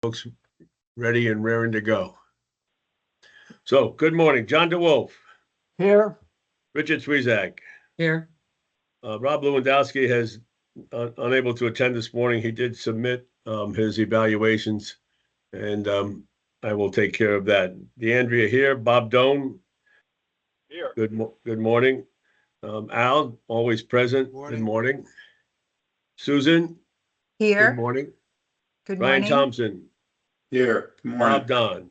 Folks ready and raring to go. So, good morning, John DeWolf, Here. Richard Swezak. Here. Rob Lewandowski has unable to attend this morning. He did submit his evaluations, and I will take care of that. DeAndrea here, Bob Doan. Here. Good morning. Al, always present. Morning. Good morning. Susan. Here. Good morning. Good Ryan morning. Thompson. Here. Good morning. Bob Don.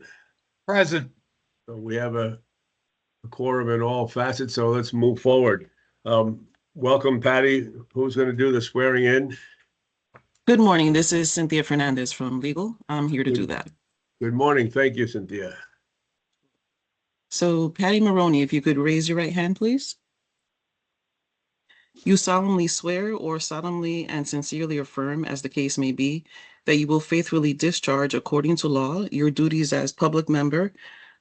Present. So we have a quorum in all facets, so let's move forward. Welcome, Patty. Who's going to do the swearing in? Good morning. This is Cynthia Fernandez from Legal. I'm here to do that. Good morning. Thank you, Cynthia. So Patty Maroney, if you could raise your right hand, please. You solemnly swear or solemnly and sincerely affirm, as the case may be, that you will faithfully discharge, according to law, your duties as public member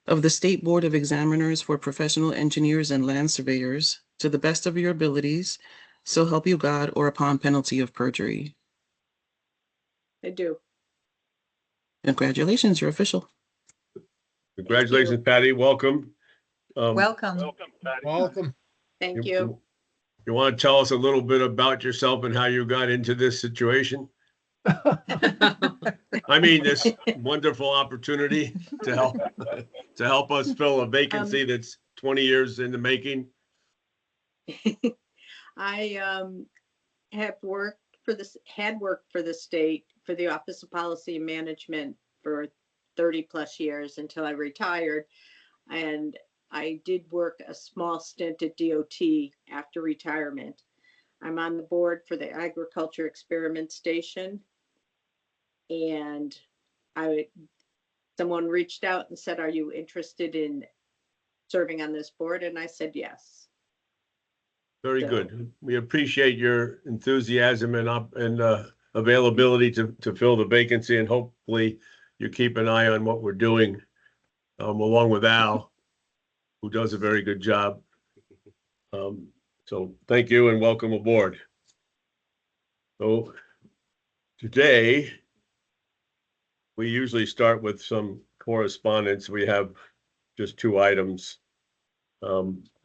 of the State Board of Examiners for Professional Engineers and Land Surveyors to the best of your abilities, so help you God, or upon penalty of perjury. I do. Congratulations, you're official. Congratulations, Patty. Welcome. Welcome. Welcome, Patty. Welcome. Thank you. You want to tell us a little bit about yourself and how you got into this situation? I mean, this wonderful opportunity to help us fill a vacancy that's 20 years in the making. I had worked for the state for the Office of Policy and Management for 30 plus years until I retired. And I did work a small stint at DOT after retirement. I'm on the board for the Agriculture Experiment Station. And someone reached out and said, "Are you interested in serving on this board?" And I said, yes. Very good. We appreciate your enthusiasm and availability to fill the vacancy, and hopefully you keep an eye on what we're doing, along with Al, who does a very good job. So thank you and welcome aboard. So today, we usually start with some correspondence. We have just two items.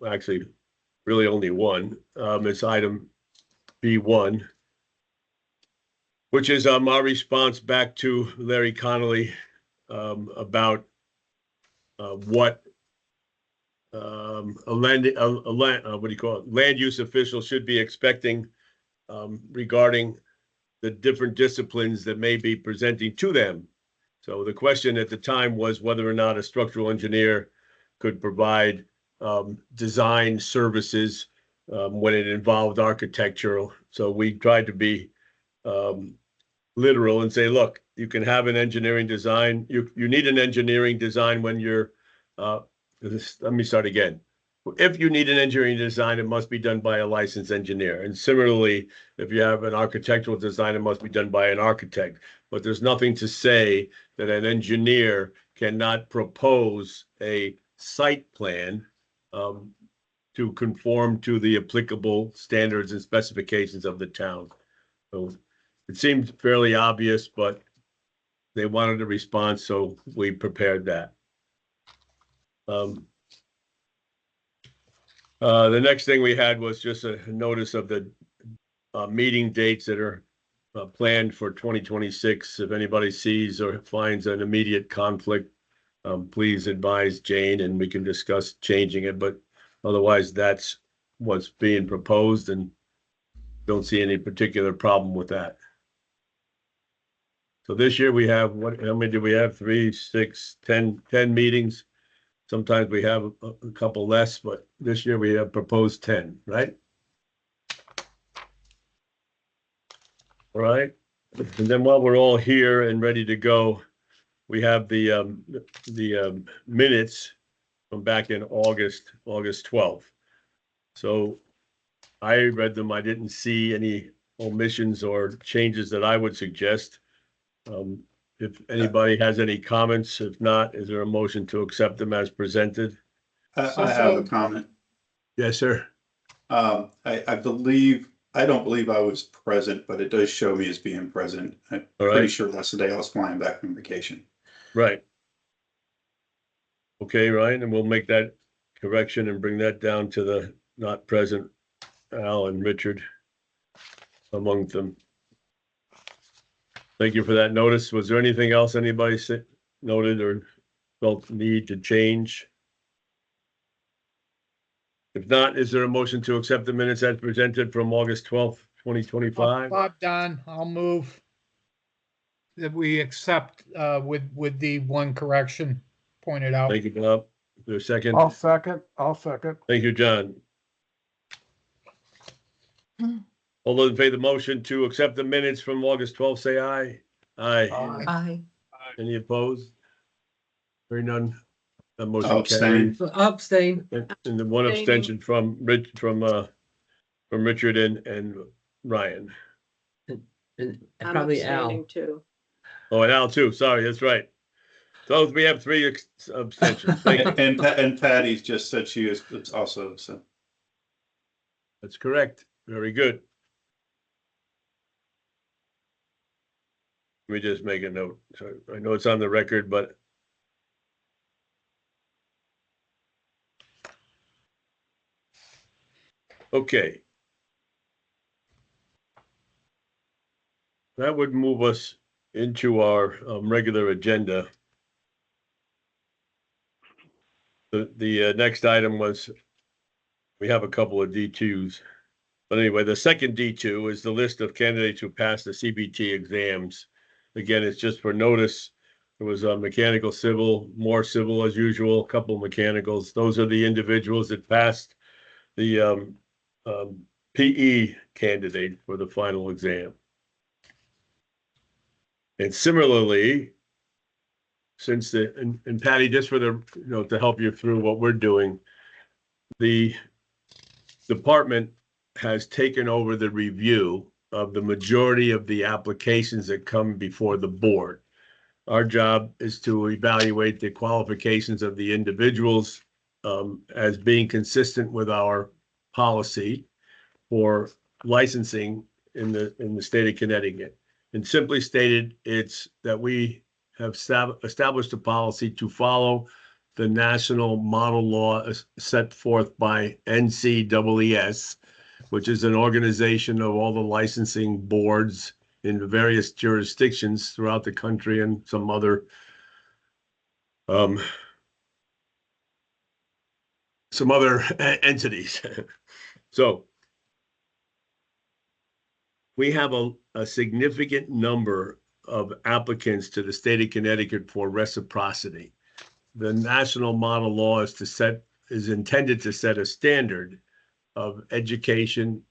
Actually, really only one. It's item B1, which is our response back to Larry Connolly about what land use official should be expecting regarding the different disciplines that may be presenting to them. So the question at the time was whether or not a structural engineer could provide design services when it involved architectural. So we tried to be literal and say, look, you can have an engineering design. You need an engineering design when you're, let me start again. If you need an engineering design, it must be done by a licensed engineer. And similarly, if you have an architectural design, it must be done by an architect. But there's nothing to say that an engineer cannot propose a site plan to conform to the applicable standards and specifications of the town. So it seemed fairly obvious, but they wanted a response, so we prepared that. The next thing we had was just a notice of the meeting dates that are planned for 2026. If anybody sees or finds an immediate conflict, please advise Jane and we can discuss changing it. But otherwise, that's what's being proposed, and don't see any particular problem with that. So this year we have, how many do we have? 3, 6, 10 meetings. Sometimes we have a couple less, but this year we have proposed 10, right? All right. And then while we're all here and ready to go, we have the minutes from back in August 12th. So I read them. I didn't see any omissions or changes that I would suggest. If anybody has any comments, if not, is there a motion to accept them as presented? I have a comment. Yes, sir. I believe I don't believe I was present, but it does show me as being present. I'm All pretty right. sure that's the day I was flying back from vacation. Right. Okay, Ryan, and we'll make that correction and bring that down to the not present Al and Richard among them. Thank you for that notice. Was there anything else anybody noted or felt need to change? If not, is there a motion to accept the minutes as presented from August 12th, 2025? Bob Don, I'll move that we accept with the one correction pointed out. Thank you, Bob. Is there a second? I'll second. Thank you, John. All those in favor of the motion to accept the minutes from August 12th, say aye. Aye. Aye. Any opposed? Hearing none. That motion I'll abstain. carries. Abstain. And the one Abstaining. abstention from Richard and Ryan. And I'm probably abstaining Al. too. Oh, and Al too. Sorry, that's right. So we have 3 abstentions. Thank you. And Patty just said she is also, so. That's correct. Very good. Let me just make a note. So I know it's on the record, but okay. That would move us into our regular agenda. The next item was, we have a couple of D2s. But anyway, the second D2 is the list of candidates who passed the CBT exams. Again, it's just for notice. There was a mechanical civil, more civil as usual, a couple of mechanicals. Those are the individuals that passed the PE candidate for the final exam. And similarly, since and Patty, just for the, to help you through what we're doing, the department has taken over the review of the majority of the applications that come before the board. Our job is to evaluate the qualifications of the individuals as being consistent with our policy for licensing in the state of Connecticut. And simply stated, it's that we have established a policy to follow the national model law set forth by NCEES, which is an organization of all the licensing boards in the various jurisdictions throughout the country and some other entities. So we have a significant number of applicants to the state of Connecticut for reciprocity. The national model law is intended to set a standard of education,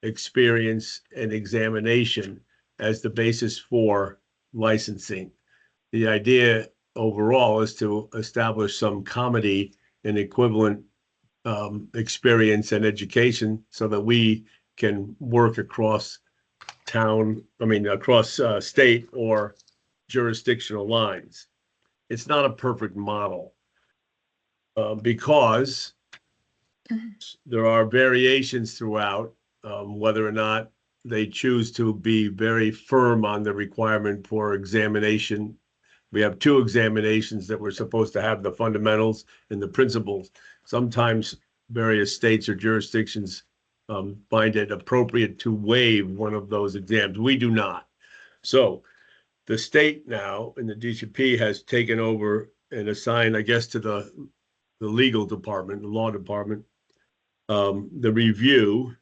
experience, and examination as the basis for licensing. The idea overall is to establish some comity and equivalent experience and education so that we can work across state or jurisdictional lines. It's not a perfect model because there are variations throughout, whether or not they choose to be very firm on the requirement for examination. We have 2 examinations that we're supposed to have, the fundamentals and the principles. Sometimes various states or jurisdictions find it appropriate to waive one of those exams. We do not. So the state now and the DCP has taken over and assigned, I guess, to the legal department, the law department, the review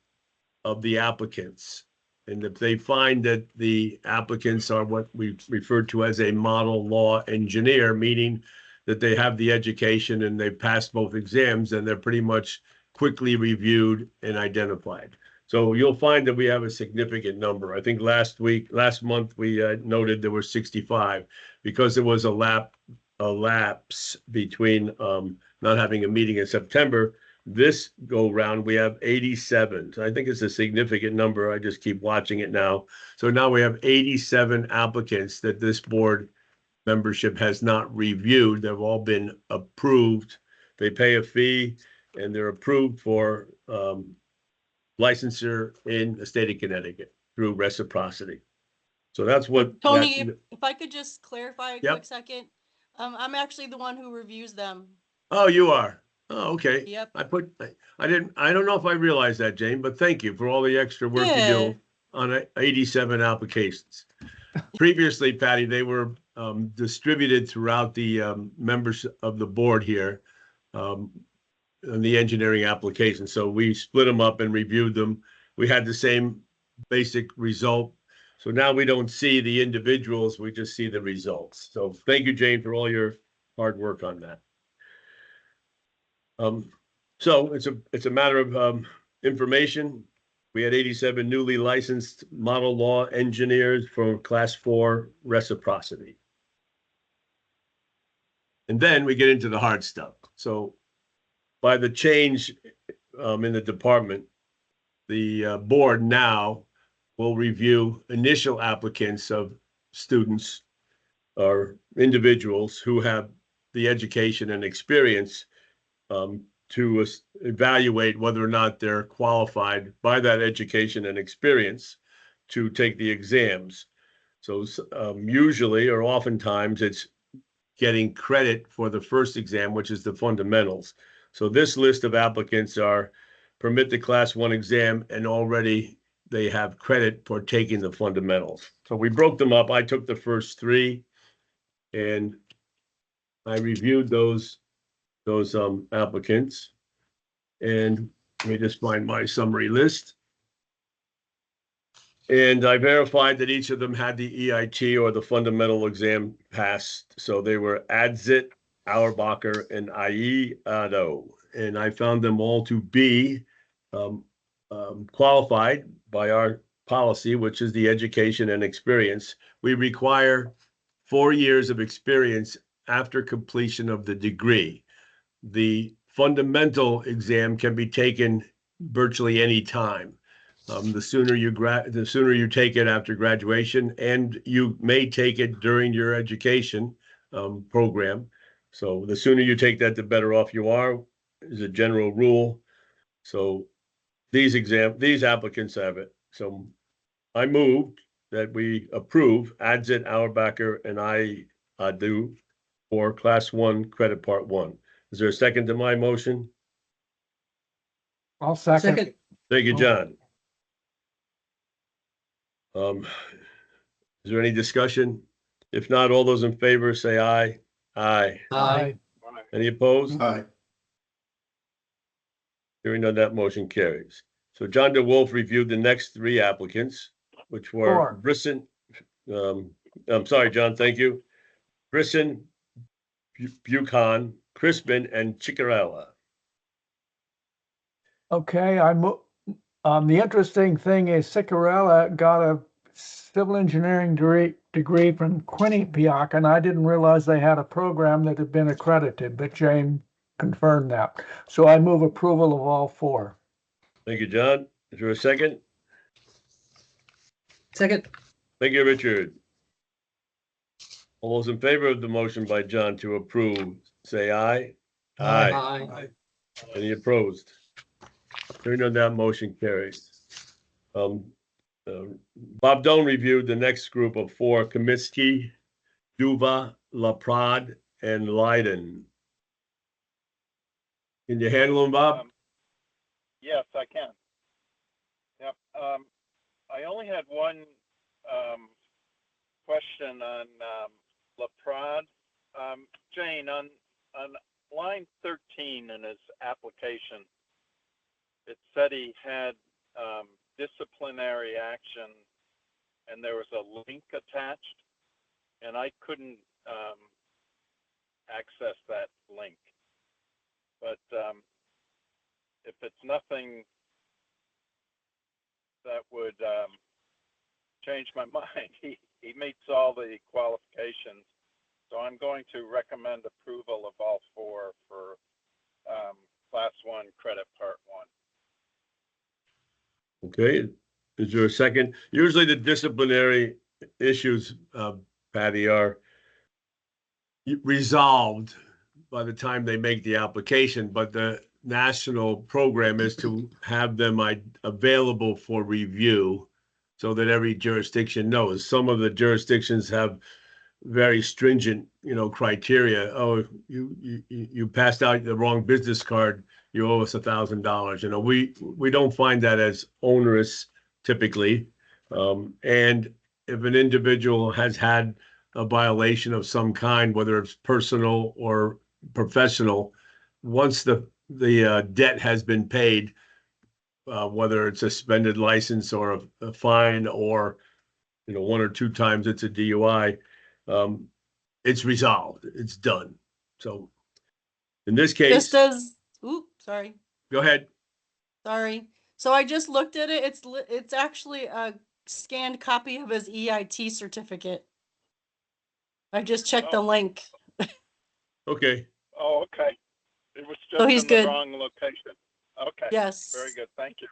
of the applicants. And if they find that the applicants are what we refer to as a model law engineer, meaning that they have the education and they've passed both exams, and they're pretty much quickly reviewed and identified. So you'll find that we have a significant number. I think last month, we noted there were 65 because there was a lapse between not having a meeting in September. This go round, we have 87. So I think it's a significant number. I just keep watching it now. So now we have 87 applicants that this board membership has not reviewed. They've all been approved. They pay a fee and they're approved for licensure in the state of Connecticut through reciprocity. So that's what. Tony, that- if I could just clarify a Yep. quick second. I'm actually the one who reviews them. Oh, you are. Oh, okay. Yep. I don't know if I realized that, Jane, but thank you for all the extra work you Yeah. do on 87 applications. Previously, Patty, they were distributed throughout the members of the board here on the engineering application. So we split them up and reviewed them. We had the same basic result. So now we don't see the individuals, we just see the results. So thank you, Jane, for all your hard work on that. So it's a matter of information. We had 87 newly licensed model law engineers for class 4 reciprocity. And then we get into the hard stuff. So by the change in the department, the board now will review initial applicants of students or individuals who have the education and experience to evaluate whether or not they're qualified by that education and experience to take the exams. So usually or oftentimes it's getting credit for the first exam, which is the fundamentals. So this list of applicants are permit the class 1 exam and already they have credit for taking the fundamentals. So we broke them up. I took the first 3 and I reviewed those applicants. And let me just find my summary list. And I verified that each of them had the EIT or the fundamental exam passed. So they were Adzit, Auerbacher, and Ado. And I found them all to be qualified by our policy, which is the education and experience. We require 4 years of experience after completion of the degree. The fundamental exam can be taken virtually any time. The sooner you take it after graduation, and you may take it during your education program. So the sooner you take that, the better off you are, is a general rule. So these applicants have it. So I moved that we approve Adzit, Auerbacher, and I do for class 1 credit part 1. Is there a second to my motion? I'll second. Second, Thank you, John. Is there any discussion? If not, all those in favor say aye. Aye. aye, Any opposed? Aye. Hearing none, that motion carries. So John DeWolf reviewed the next 3 applicants, which were 4. Brisson. I'm sorry, John, thank you. Brisson, Buchan, Crispin, and Ciccarella. Okay, the interesting thing is Ciccarella got a civil engineering degree from Quinnipiac, and I didn't realize they had a program that had been accredited, but Jane confirmed that. So I move approval of all 4. Thank you, John. Is there a second? second, Thank you, Richard. All those in favor of the motion by John to approve, say aye. aye, Any opposed? Hearing none, that motion carries. Bob Doan reviewed the next group of 4, Comiskey, Duva, Laprade, and Leiden. Can you handle them, Bob? Yes, I can. Yep. I only had one question on Laprade. Jane, on line 13 in his application, it said he had disciplinary action and there was a link attached, and I couldn't access that link. But if it's nothing that would change my mind, he meets all the qualifications. So I'm going to recommend approval of all 4 for class 1 credit part 1. Okay, is there a second? Usually the disciplinary issues, Patty, are resolved by the time they make the application, but the national program is to have them available for review so that every jurisdiction knows. Some of the jurisdictions have very stringent, criteria. Oh, you passed out the wrong business card, you owe us $1,000. We don't find that as onerous typically. And if an individual has had a violation of some kind, whether it's personal or professional, once the debt has been paid, whether it's a suspended license or a fine or, one or two times it's a DUI, it's resolved, it's done. So in this case, Just as, sorry, go ahead. sorry. So I just looked at it. It's actually a scanned copy of his EIT certificate. I just checked the link. Okay, Oh, okay. It was So just he's in the good. wrong location. Okay, Yes. very good. Thank you.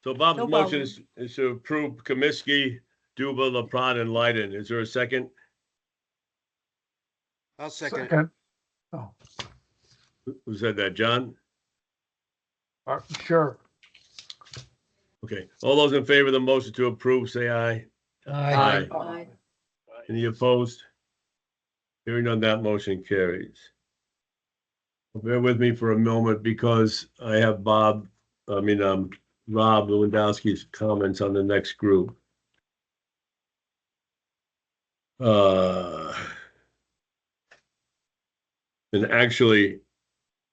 so Bob's No motion problem. is to approve Comiskey, Duba, LaPrade, and Leiden. Is there a second? I'll second it. Second. Oh, Who said that, John? sure. Okay, all those in favor of the motion to approve, say aye. Aye. Aye. Any opposed? Hearing none, that motion carries. Bear with me for a moment because I have Rob Lewandowski's comments on the next group. And actually,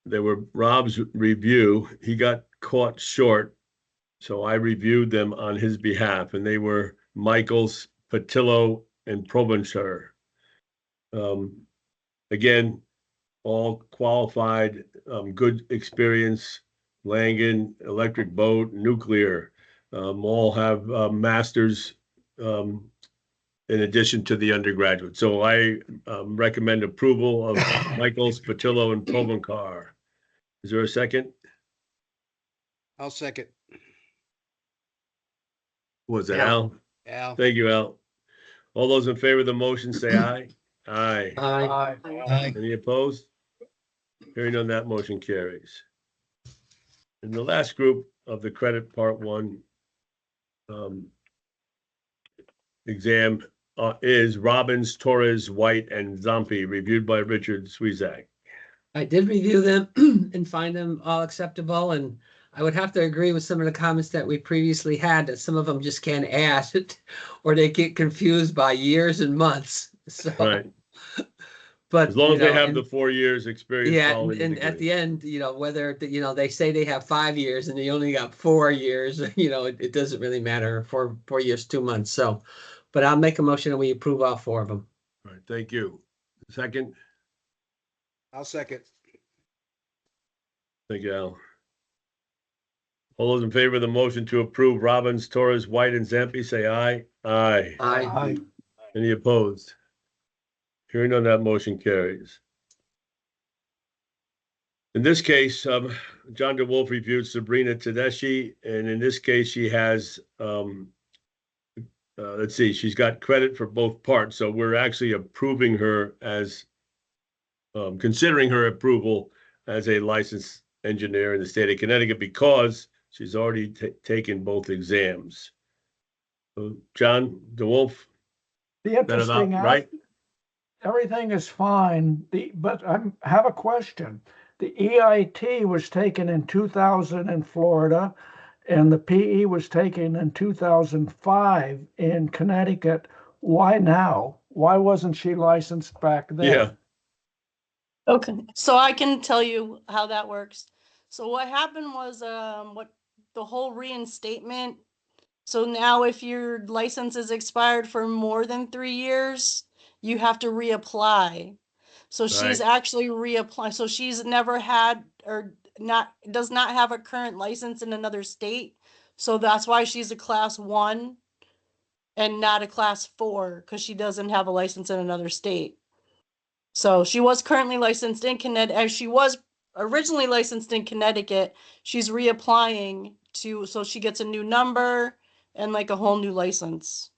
they were Rob's review. He got caught short, so I reviewed them on his behalf, and they were Michaels, Patillo, and Provencher. Again, all qualified, good experience, Langen, electric boat, nuclear, all have masters in addition to the undergraduate. So I recommend approval of Michaels, Patillo, and Provencher. Is there a second? I'll second. Was it Al. Al? Al. Thank you, Al. All those in favor of the motion, say aye. Aye. Aye. Aye. Any opposed? Hearing none, that motion carries. And the last group of the credit part one exam is Robbins, Torres, White, and Zompi, reviewed by Richard Swezak. I did review them and find them all acceptable, and I would have to agree with some of the comments that we previously had, that some of them just can't add, or they get confused by years and months, so. Right. But, As long you as they know, have and- the 4 years experience Yeah, following the and at degree. the end, whether, they say they have 5 years and they only got 4 years, it doesn't really matter, 4 years, 2 months, so. But I'll make a motion and we approve all 4 of them. All right, thank you. Second, I'll second. thank you, Al. All those in favor of the motion to approve Robbins, Torres, White, and Zampi, say aye. Aye. Aye. Any opposed? Hearing none, that motion carries. In this case, John DeWolf reviewed Sabrina Tedeschi, and in this case, she has, let's see, she's got credit for both parts. So we're actually approving her as, considering her approval as a licensed engineer in the state of Connecticut because she's already taken both exams. So John DeWolf, The that about interesting, right? everything is fine, but I have a question. The EIT was taken in 2000 in Florida, and the PE was taken in 2005 in Connecticut. Why now? Why wasn't she licensed back then? Yeah. Okay, so I can tell you how that works. So what happened was, what the whole reinstatement. So now if your license is expired for more than 3 years, you have to reapply. So she's Right. actually reapplying. So she's never had or does not have a current license in another state. So that's why she's a class 1 and not a class 4, because she doesn't have a license in another state. So she was currently licensed in Connecticut, as she was originally licensed in Connecticut. She's reapplying so she gets a new number and like a whole new license.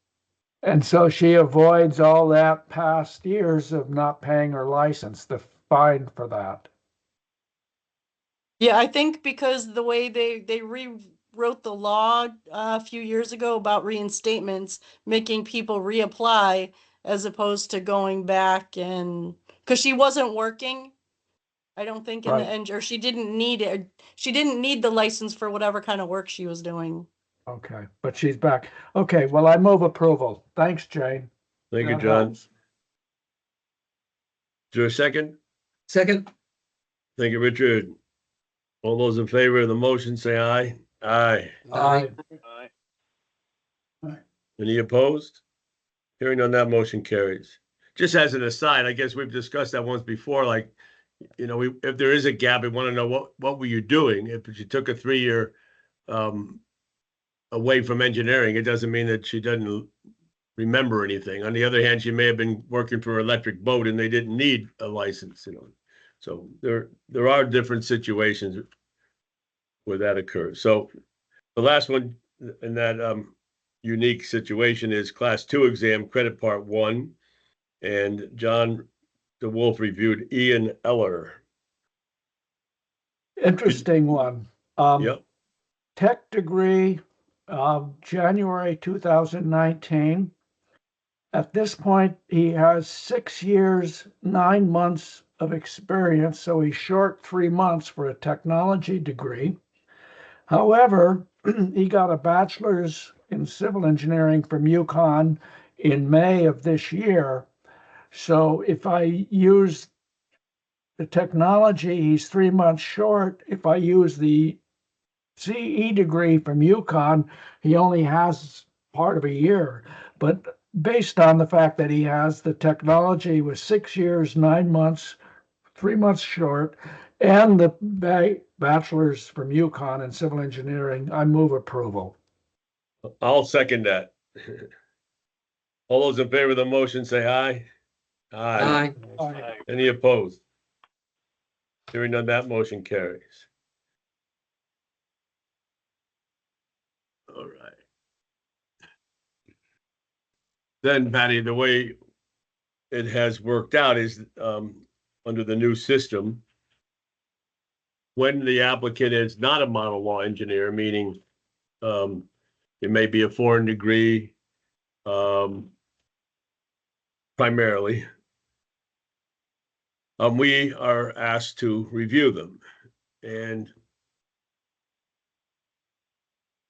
And so she avoids all that past years of not paying her license, the fine for that. Yeah, I think because the way they rewrote the law a few years ago about reinstatements, making people reapply as opposed to going back and because she wasn't working, I don't think in the Right. end, or she didn't need it. She didn't need the license for whatever kind of work she was doing. Okay, but she's back. Okay, well, I move approval. Thanks, Jane. Thank you, That John. helps. Is there a second? Second, Thank you, Richard. All those in favor of the motion, say aye. Aye. Aye. Aye. Any opposed? Hearing on that motion carries. Just as an aside, I guess we've discussed that once before, like, if there is a gap, we want to know what were you doing? If you took a 3-year away from engineering, it doesn't mean that she doesn't remember anything. On the other hand, she may have been working for Electric Boat and they didn't need a license, So there are different situations where that occurs. So the last one in that unique situation is Class 2 exam, credit part 1. And John DeWolf reviewed Ian Eller. Interesting one. Yep. Tech degree, January 2019. At this point, he has 6 years, 9 months of experience, so he's short 3 months for a technology degree. However, he got a bachelor's in civil engineering from UConn in May of this year. So if I use the technology, he's 3 months short. If I use the CE degree from UConn, he only has part of a year. But based on the fact that he has the technology with 6 years, 9 months, 3 months short, and the bachelor's from UConn in civil engineering, I move approval. I'll second that. All those in favor of the motion, say aye. Aye. aye. Any opposed? Hearing none, that motion carries. All right. Then, Patty, the way it has worked out is under the new system, when the applicant is not a model law engineer, meaning it may be a foreign degree primarily, we are asked to review them. And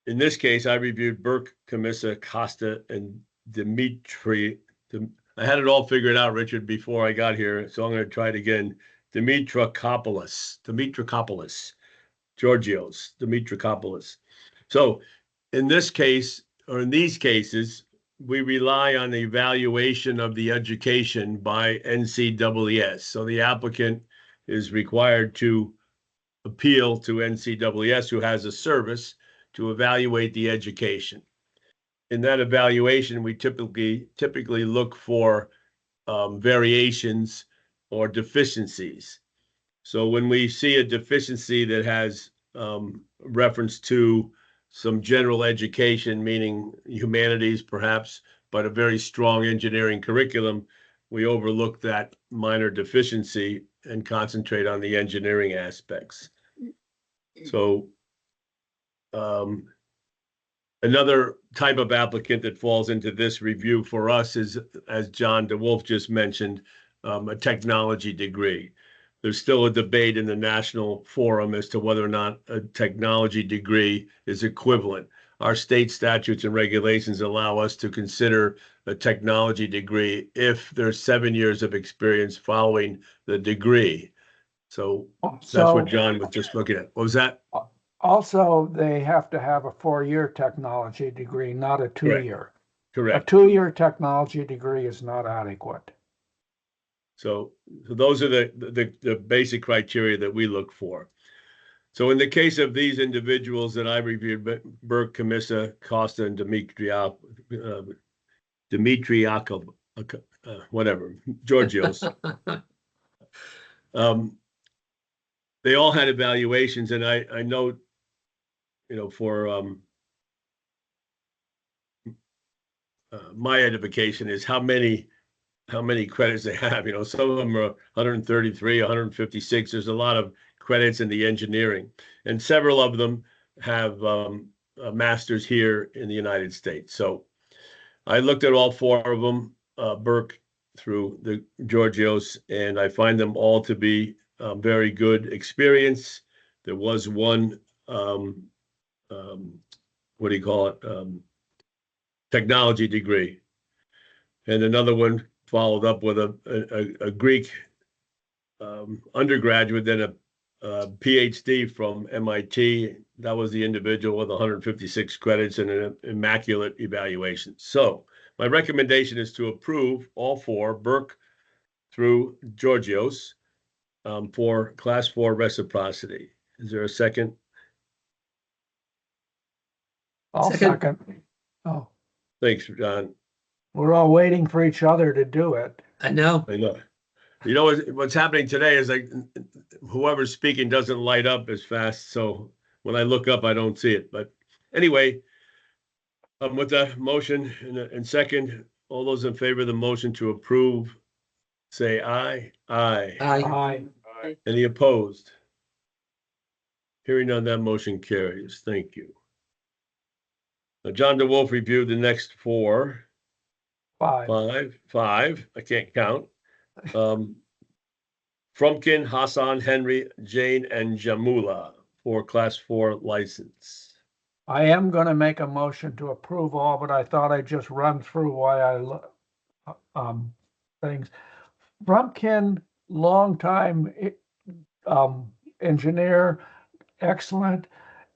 in this case, I reviewed Burke, Camissa, Costa, and Dimitri. I had it all figured out, Richard, before I got here, so I'm going to try it again. Dimitrakopoulos, Georgios, Dimitrakopoulos. So in this case, or in these cases, we rely on the evaluation of the education by NCEES. So the applicant is required to appeal to NCEES, who has a service to evaluate the education. In that evaluation, we typically look for variations or deficiencies. So when we see a deficiency that has reference to some general education, meaning humanities perhaps, but a very strong engineering curriculum, we overlook that minor deficiency and concentrate on the engineering aspects. So another type of applicant that falls into this review for us is, as John DeWolf just mentioned, a technology degree. There's still a debate in the national forum as to whether or not a technology degree is equivalent. Our state statutes and regulations allow us to consider a technology degree if there's 7 years of experience following the degree. So that's what John was just looking at. What was that? Also, they have to have a 4-year technology degree, not a 2-year. Correct. A 2-year technology degree is not adequate. So those are the basic criteria that we look for. So in the case of these individuals that I reviewed, Burke, Camissa, Costa, and Dimitriakov, Georgios, they all had evaluations, and I note, for my edification is how many credits they have. Some of them are 133, 156. There's a lot of credits in the engineering, and several of them have a master's here in the United States. So I looked at all four of them, Burke through the Georgios, and I find them all to be very good experience. There was one, what do you call it? Technology degree. And another one followed up with a Greek undergraduate, then a PhD from MIT. That was the individual with 156 credits and an immaculate evaluation. So my recommendation is to approve all four, Burke through Georgios, for Class 4 reciprocity. Is there a second? I'll Second. second. Oh, Thanks, John. we're all waiting for each other to do it. I know. I know. You know what's happening today is like whoever's speaking doesn't light up as fast. So when I look up, I don't see it. But anyway, with the motion and second, all those in favor of the motion to approve, say aye. Aye. Aye. Aye. Any opposed? Hearing none, that motion carries. Thank you. Now, John DeWolf reviewed the next four. Five. Five. I can't count. Frumkin, Hassan, Henry, Jane, and Jamula for Class 4 license. I am going to make a motion to approve all, but I thought I'd just run through why things. Frumpkin, longtime engineer, excellent.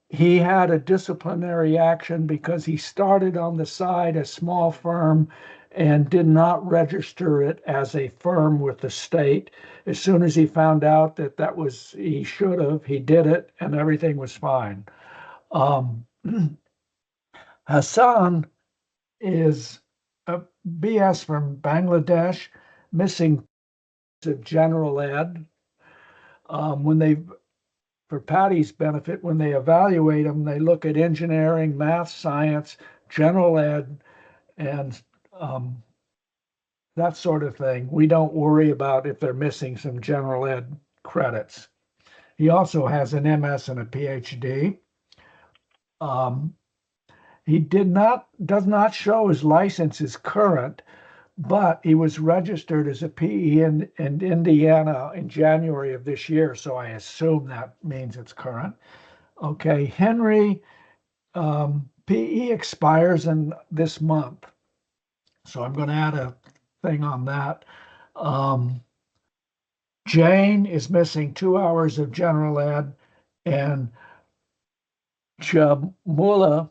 He had a disciplinary action because he started on the side a small firm and did not register it as a firm with the state. As soon as he found out that was, he should have, he did it and everything was fine. Hassan is a BS from Bangladesh, missing general ed. For Patty's benefit, when they evaluate them, they look at engineering, math, science, general ed, and that sort of thing. We don't worry about if they're missing some general ed credits. He also has an MS and a PhD. He does not show his license is current, but he was registered as a PE in Indiana in January of this year, so I assume that means it's current. Okay, Henry, PE expires in this month, so I'm going to add a thing on that. Jane is missing 2 hours of general ed, and Chamula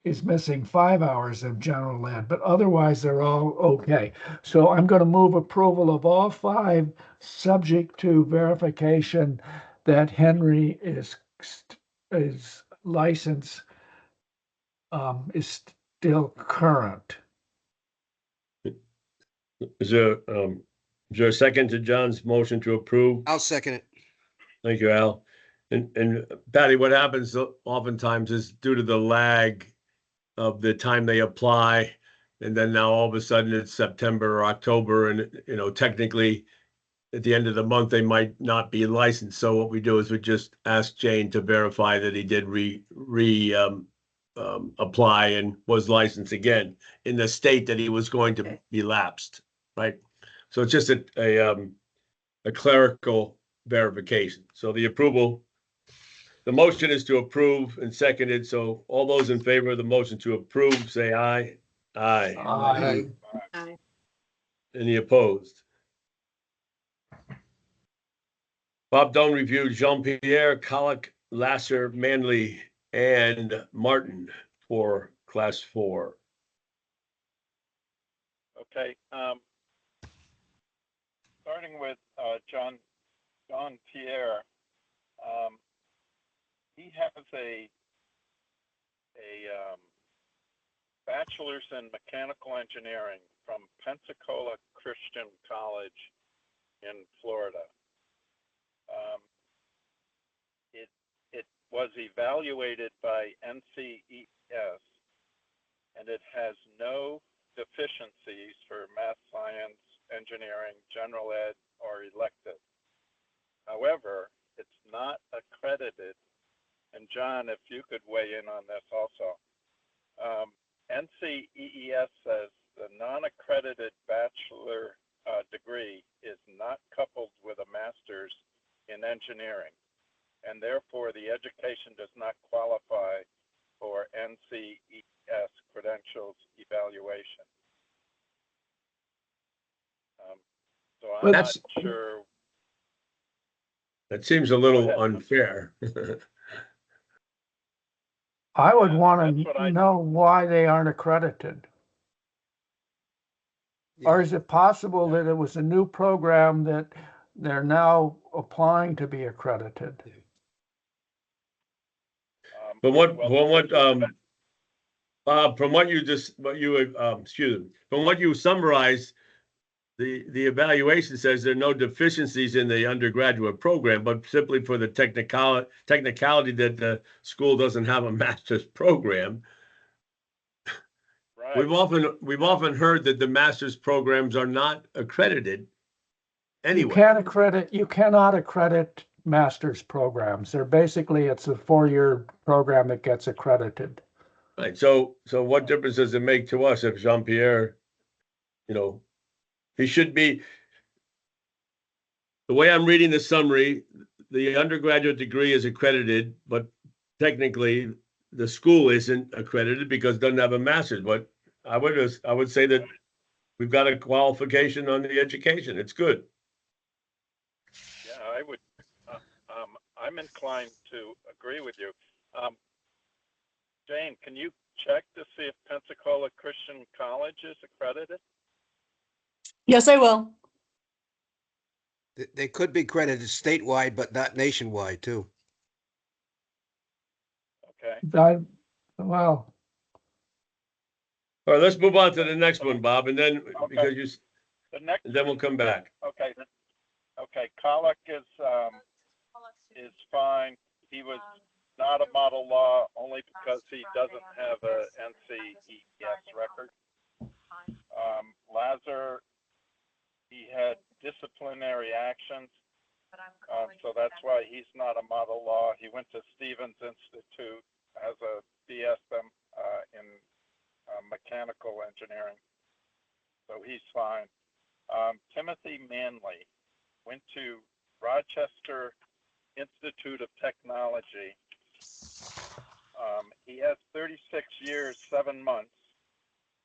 is missing 5 hours of general ed, but otherwise they're all okay. So I'm going to move approval of all 5, subject to verification that Henry is license is still current. Is there a second to John's motion to approve? I'll second it. Thank you, Al. And Patty, what happens oftentimes is due to the lag of the time they apply, and then now all of a sudden it's September or October, and technically at the end of the month they might not be licensed. So what we do is we just ask Jane to verify that he did apply and was licensed again in the state that he was going to be lapsed, right? So it's just a clerical verification. So the motion is to approve and seconded. So all those in favor of the motion to approve, say aye. Aye. Aye. Aye. Any opposed? Bob Dunn reviewed Jean-Pierre, Colic, Lasser, Manley, and Martin for Class 4. Okay, starting with John Pierre. He has a bachelor's in mechanical engineering from Pensacola Christian College in Florida. It was evaluated by NCES, and it has no deficiencies for math, science, engineering, general ed, or elective. However, it's not accredited. And John, if you could weigh in on this also. NCEES says the non-accredited bachelor degree is not coupled with a master's in engineering, and therefore the education does not qualify for NCEES credentials evaluation. So I'm not That's- sure. That seems a little Go ahead. unfair. I would Yeah, want that's to what I- know why they aren't accredited. Or Yeah. is it possible that it was a new program that they're now applying to be accredited? But what, well, from what, this is- Bob, from what you just, excuse me, from what you summarized, the evaluation says there are no deficiencies in the undergraduate program, but simply for the technicality that the school doesn't have a master's program. right. We've often heard that the master's programs are not accredited You anyway. you cannot accredit master's programs. They're basically, it's a 4-year program that gets accredited. Right, so what difference does it make to us if Jean-Pierre, he should be, the way I'm reading the summary, the undergraduate degree is accredited, but technically the school isn't accredited because it doesn't have a master's, but I would say that we've got a qualification on the education. It's good. Yeah, I would. I'm inclined to agree with you. Jane, can you check to see if Pensacola Christian College is accredited? Yes, I will. They could be credited statewide, but not nationwide too. Okay. Well, All right, let's move on to the next one, Bob, and then, Okay. because The next. and then we'll come back. Okay. Okay. Colic is fine. He was not a model law only because he doesn't have a NCES record. Lazar, he had disciplinary actions, so that's why he's not a model law. He went to Stevens Institute as a BSM in mechanical engineering, so he's fine. Timothy Manley went to Rochester Institute of Technology. He has 36 years, 7 months.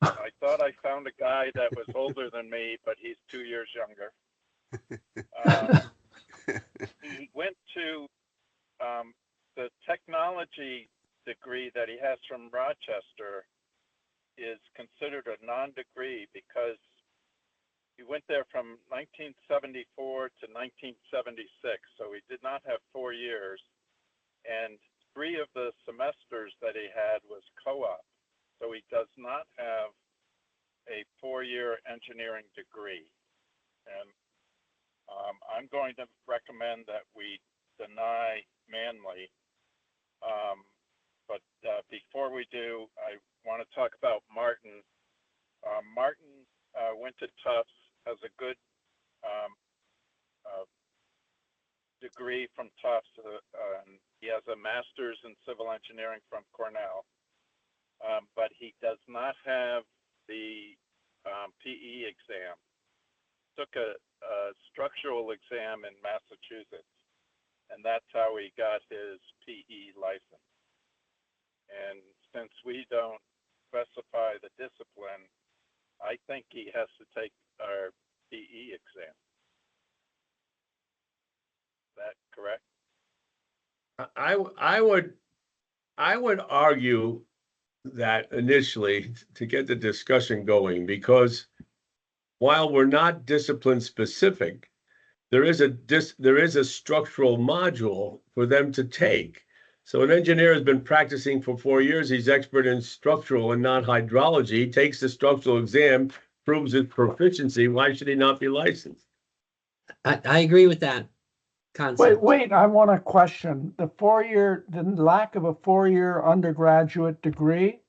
I thought I found a guy that was older than me, but he's 2 years younger. He went to the technology degree that he has from Rochester is considered a non-degree because he went there from 1974 to 1976, so he did not have 4 years, and 3 of the semesters that he had was co-op, so he does not have a 4-year engineering degree. And I'm going to recommend that we deny Manley. But before we do, I want to talk about Martin. Martin went to Tufts, has a good degree from Tufts. He has a master's in civil engineering from Cornell, but he does not have the PE exam. Took a structural exam in Massachusetts, and that's how he got his PE license. And since we don't specify the discipline, I think he has to take our PE exam. Is that correct? I would argue that initially to get the discussion going, because while we're not discipline specific, there is a structural module for them to take. So an engineer has been practicing for 4 years. He's expert in structural and not hydrology. He takes the structural exam, proves his proficiency. Why should he not be licensed? I agree with that concept. wait, I want to question the lack of a 4-year undergraduate degree.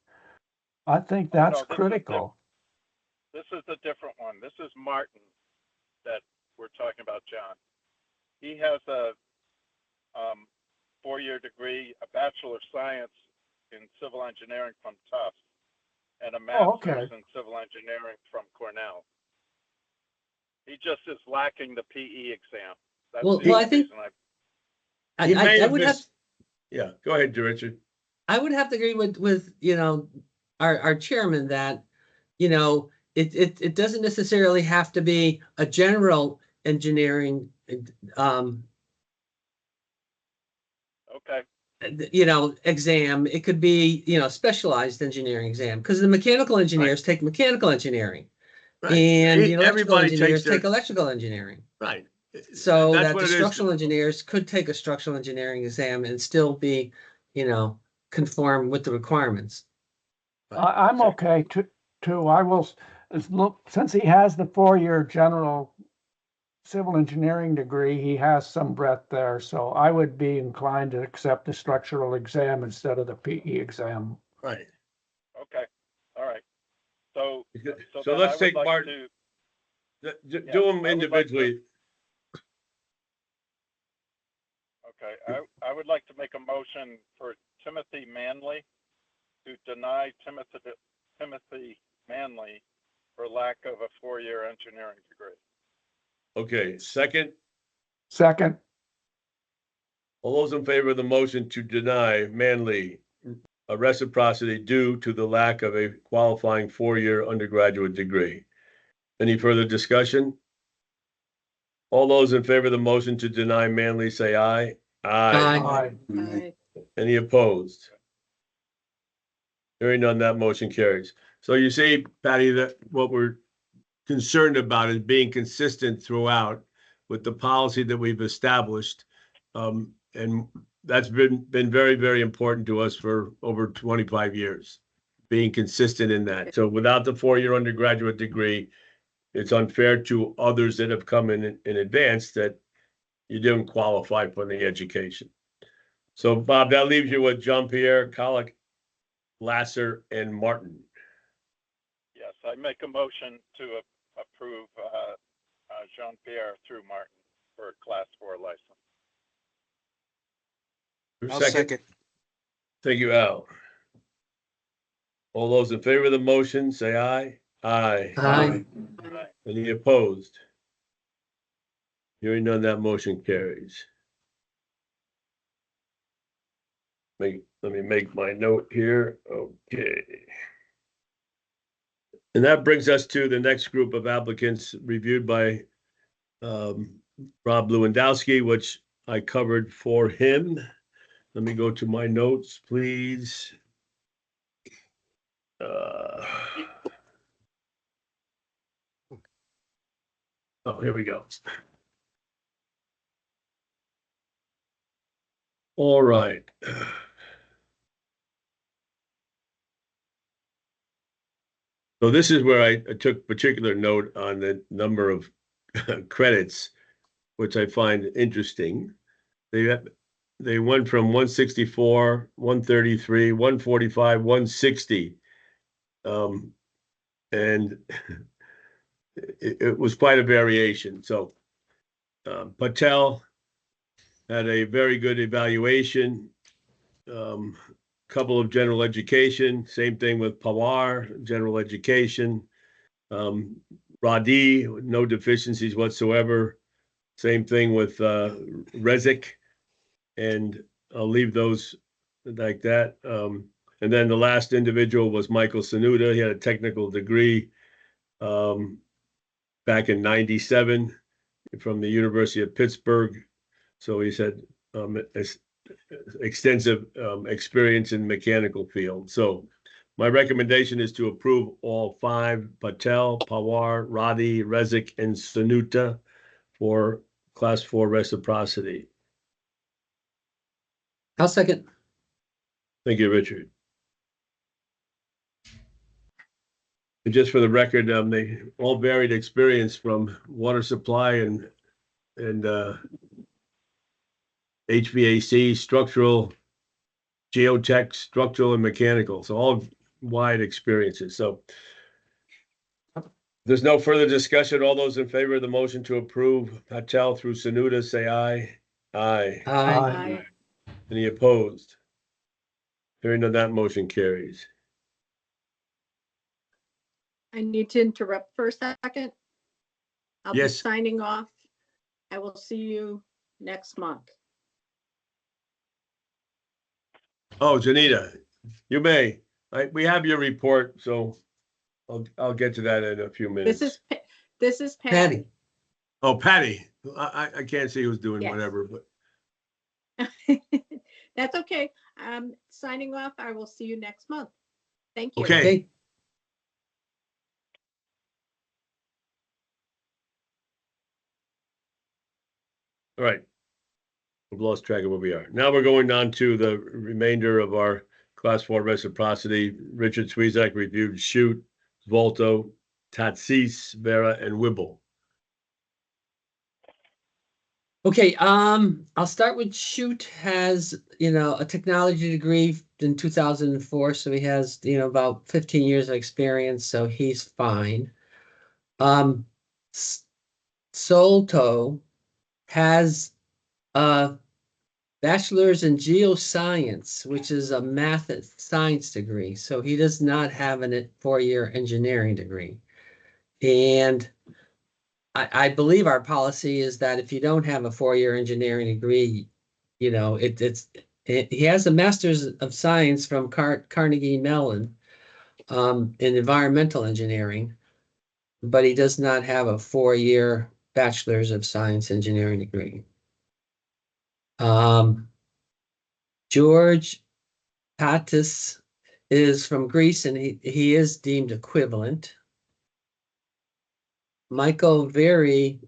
I think Oh, no, that's this is critical. This is a different one. This is Martin that we're talking about, John. He has a 4-year degree, a Bachelor of Science in Civil Engineering from Tufts, and a okay. Master's in Civil Engineering from Cornell. He just is lacking the PE exam. That's Well, the well, I only think reason He may I have would have, missed. Yeah, go ahead, Richard. I would have to agree with, our chairman that, it doesn't necessarily have to be a general engineering, Okay, exam. It could be, specialized engineering exam, because the mechanical engineers take mechanical engineering. Right. And the electrical Everybody engineers takes their, take electrical engineering. right. So That's that what the it is. structural engineers could take a structural engineering exam and still be, conform with the requirements. I'm okay too. I will, look, since he has the 4-year general civil engineering degree, he has some breadth there. So I would be inclined to accept the structural exam instead of the PE exam. Right. okay, all right. So, So then let's I would take like Martin. to, Do Yeah, them I would like to- individually. okay, I would like to make a motion for Timothy Manley to deny Timothy Manley for lack of a 4-year engineering degree. Okay, second, Second, all those in favor of the motion to deny Manley a reciprocity due to the lack of a qualifying 4-year undergraduate degree. Any further discussion? All those in favor of the motion to deny Manley, say aye. Aye. aye. Any opposed? Hearing none, that motion carries. So you see, Patty, that what we're concerned about is being consistent throughout with the policy that we've established. And that's been very, very important to us for over 25 years, being consistent in that. So without the 4-year undergraduate degree, it's unfair to others that have come in advance that you didn't qualify for the education. So Bob, that leaves you with Jean-Pierre, Colic, Lasser, and Martin. Yes, I make a motion to approve Jean-Pierre through Martin for a Class 4 license. I'll second. Thank you, Al. All those in favor of the motion, say aye. Aye. Aye. Any opposed? Hearing none, that motion carries. Let me make my note here. Okay. And that brings us to the next group of applicants reviewed by Rob Lewandowski, which I covered for him. Let me go to my notes, please. Oh, here we go. All right. So this is where I took particular note on the number of credits, which I find interesting. They went from 164, 133, 145, 160. And it was quite a variation. So Patel had a very good evaluation. Couple of general education, same thing with Pawar, general education. Radi, no deficiencies whatsoever. Same thing with Rezik, and I'll leave those like that. And then the last individual was Michael Sanuda. He had a technical degree back in '97 from the University of Pittsburgh. So he's had extensive experience in mechanical field. So my recommendation is to approve all 5, Patel, Pawar, Radi, Rezik, and Sanuta for Class 4 reciprocity. I'll second. Thank you, Richard. And just for the record, they all varied experience from water supply and HVAC, structural, geotech, structural, and mechanical. So all wide experiences. So there's no further discussion. All those in favor of the motion to approve Patel through Sanuda, say aye. Aye. Aye. I, Any opposed? Hearing none, that motion carries. I need to interrupt for a second. I'll be Yes. signing off. I will see you next month. Oh, Janita, you may. We have your report, so I'll get to that in a few minutes. This is Patty. Patty. Oh, Patty, I can't see who's doing Yes. whatever, but That's okay. I'm signing off. I will see you next month. Thank you. okay. Okay. All right. We've lost track of where we are. Now we're going on to the remainder of our Class 4 reciprocity. Richard Swezak reviewed Shoot, Volto, Tatsis, Vera, and Wibble. Okay, I'll start with Shoot has, a technology degree in 2004, so he has, about 15 years of experience, so he's fine. Solto has a bachelor's in geoscience, which is a math and science degree, so he does not have a 4-year engineering degree. And I believe our policy is that if you don't have a 4-year engineering degree, he has a master's of science from Carnegie Mellon in environmental engineering, but he does not have a 4-year bachelor's of science engineering degree. George Patis is from Greece and he is deemed equivalent. Michael Very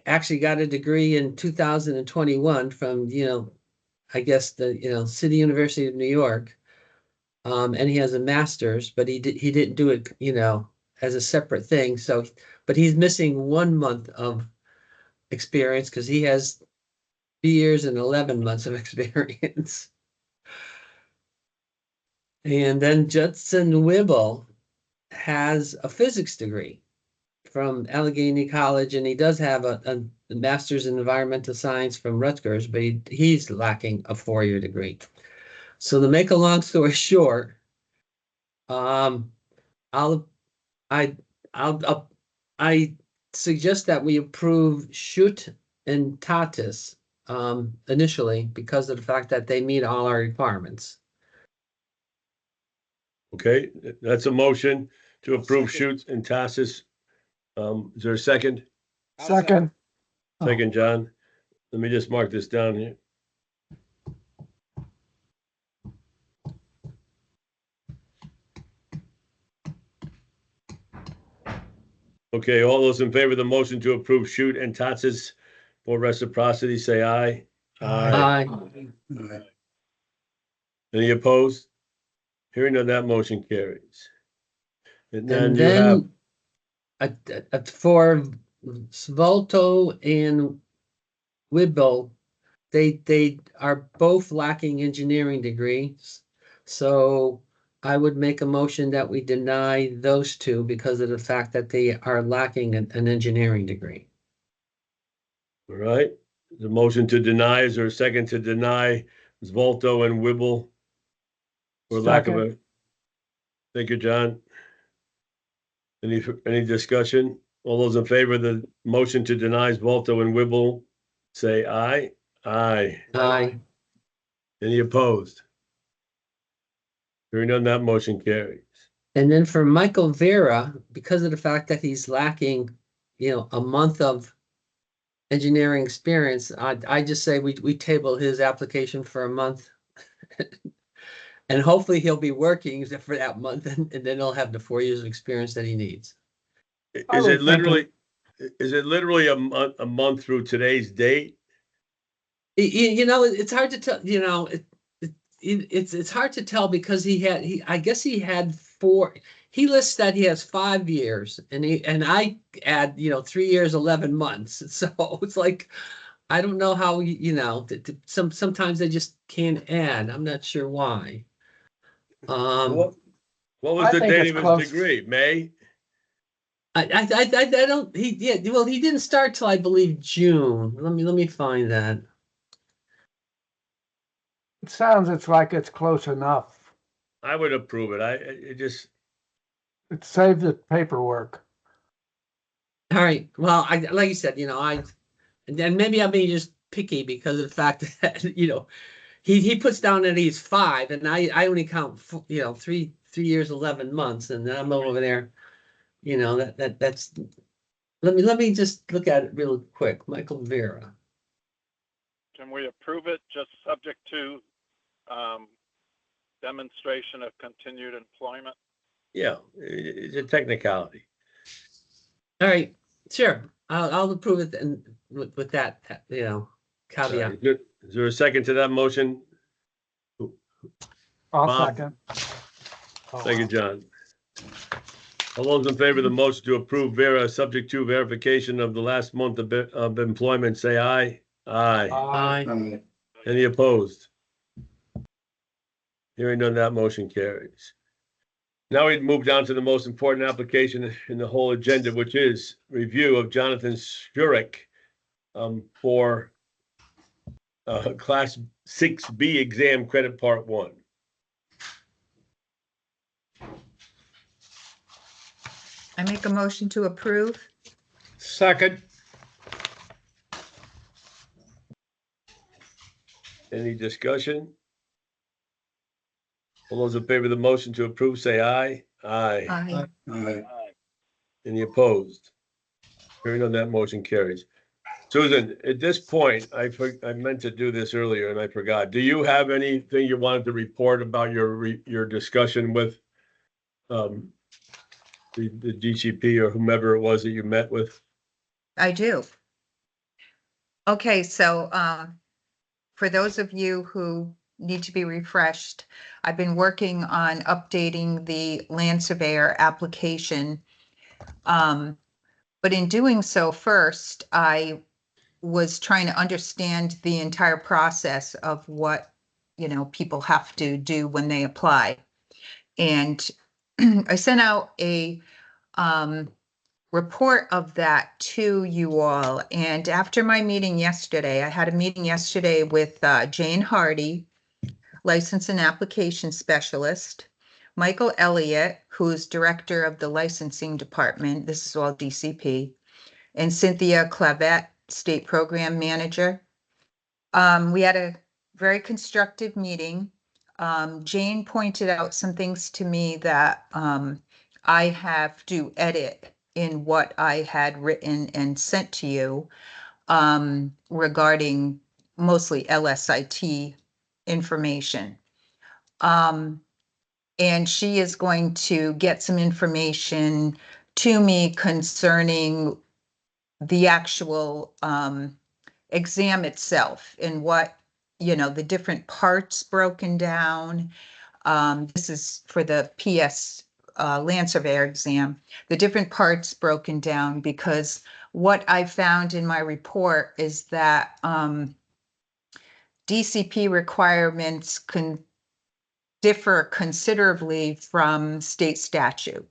actually got a degree in 2021 from, I guess the, City University of New York. And he has a master's, but he didn't do it, as a separate thing. So, but he's missing 1 month of experience because he has 2 years and 11 months of experience. And then Judson Wibble has a physics degree from Allegheny College, and he does have a master's in environmental science from Rutgers, but he's lacking a 4-year degree. So to make a long story short, I suggest that we approve Schutt and Tatis initially because of the fact that they meet all our requirements. Okay, that's a motion to approve Second. Shoots and Tassis. Is there a second? I'll Second. Oh. Second, John. Let me just mark this down here. Okay, all those in favor of the motion to approve Shoot and Tatsis for reciprocity, say aye. Aye. Any opposed? Hearing none, that motion carries. And then And you have, then for Svolto and Wibble, they are both lacking engineering degrees. So I would make a motion that we deny those two because of the fact that they are lacking an engineering degree. all right, the motion to deny, is there a second to deny Zvolto and Wibble? For lack of a, thank you, John. Any discussion? All those in favor of the motion to deny Zvolto and Wibble, say aye. Aye. Aye. Any opposed? Hearing none, that motion carries. And then for Michael Vera, because of the fact that he's lacking, a month of engineering experience, I just say we table his application for a month. And hopefully he'll be working for that month and then he'll have the 4 years of experience that he needs. Is it literally a month through today's date? It's hard to tell, it's hard to tell because I guess he had 4, he lists that he has 5 years and I add, 3 years, 11 months. So it's like, I don't know how, sometimes they just can't add. I'm not sure why. What was I the think date it's of his close. degree? May? I don't, he didn't start till I believe June. Let me find that. It sounds it's close enough. I would approve it. It just, It saved the paperwork. All right, well, like you said, and then maybe I'm being just picky because of the fact that, he puts down that he's 5 and I only count, 3 years, 11 months, and then I'm over there, that's, let me just look at it real quick. Michael Vera. Can we approve it just subject to demonstration of continued employment? yeah, it's a technicality. All right, sure. I'll approve it and with that, caveat. Is there a second to that motion? I'll Bob? second. Thank you, John. All those in favor of the motion to approve Vera, subject to verification of the last month of employment, say aye. Aye. Aye. Any opposed? Hearing none, that motion carries. Now we move down to the most important application in the whole agenda, which is review of Jonathan Shurek for Class 6B exam credit part 1. I make a motion to approve. Second, Any discussion? All those in favor of the motion to approve, say aye. Aye. Aye. Aye. Any opposed? Hearing none, that motion carries. Susan, at this point, I meant to do this earlier and I forgot. Do you have anything you wanted to report about your discussion with the DCP or whomever it was that you met with? I do. Okay, so for those of you who need to be refreshed, I've been working on updating the land surveyor application. But in doing so, first, I was trying to understand the entire process of what, people have to do when they apply. And I sent out a report of that to you all. And after my meeting yesterday, I had a meeting yesterday with Jane Hardy, License and Application Specialist, Michael Elliott, who's Director of the Licensing Department, this is all DCP, and Cynthia Clavette, State Program Manager. We had a very constructive meeting. Jane pointed out some things to me that I have to edit in what I had written and sent to you regarding mostly LSIT information. And she is going to get some information to me concerning the actual exam itself and what, the different parts broken down. This is for the PS land surveyor exam, the different parts broken down, because what I found in my report is that DCP requirements can differ considerably from state statute.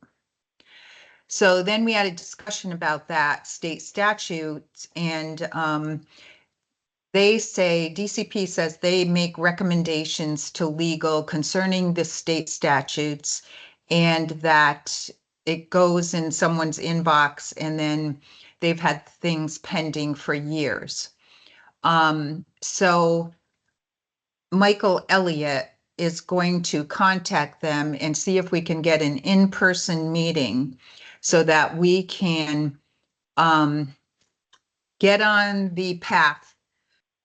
So then we had a discussion about that state statutes, and they say, DCP says they make recommendations to legal concerning the state statutes, and that it goes in someone's inbox and then they've had things pending for years. So Michael Elliott is going to contact them and see if we can get an in-person meeting so that we can get on the path